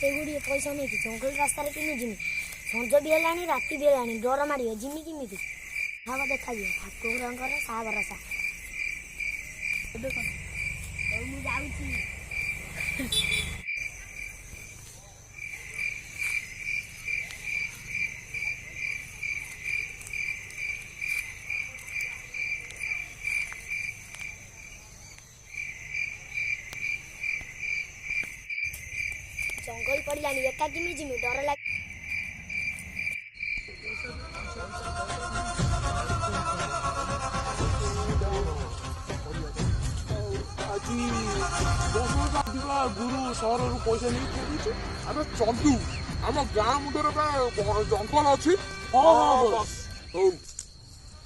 एते गुड़िए पैसा नहीं जंगल रास्ता किमी जिमी संज भी है राति भी है डर माड़ जिमी किमी हाँ देखा ठाकुर सा भरसा जंगल पड़ानी एका किमी जिमी डर लगे गुरु सहर पैसा नहीं आम चलू आम गाँ मुंडर जंगल अच्छी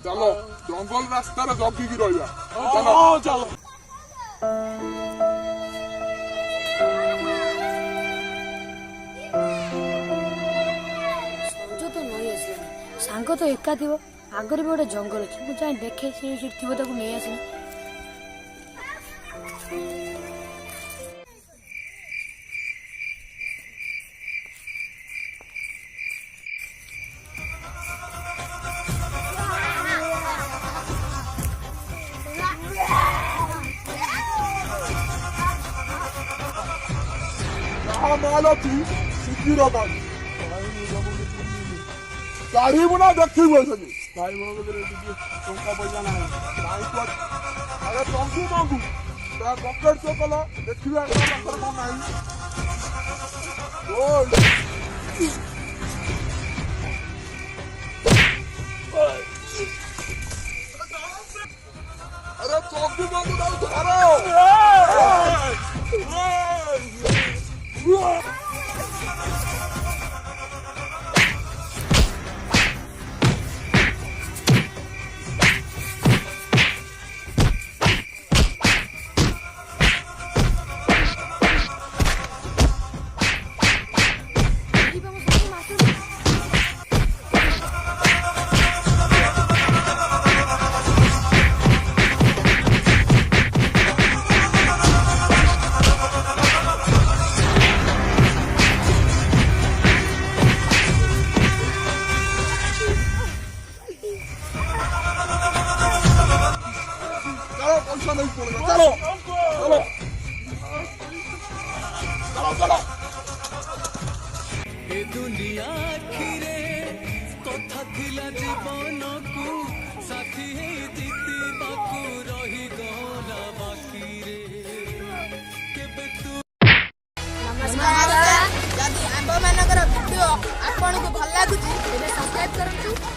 चलो जंगल रास्ता जगिकी रहा चलो सांग तो एका थी आगर भी गोटे जंगल अच्छे मुझे देखे थी नहीं आस काढ़ू ना देखी भाई टंका पैसा ना अरे टंकी मांगू पकेट चो कल देखिए कौन ना अरे चौकी मांगू चलो चलो चलो चलो ए दुनिया खिरे कथा थिला जीवन को साथी है जीती बाकू रही गला बाकी रे केबे तू नमस्कार जदि आंब मानकर वीडियो आपन को भल लागुची तेरे सब्सक्राइब करंतु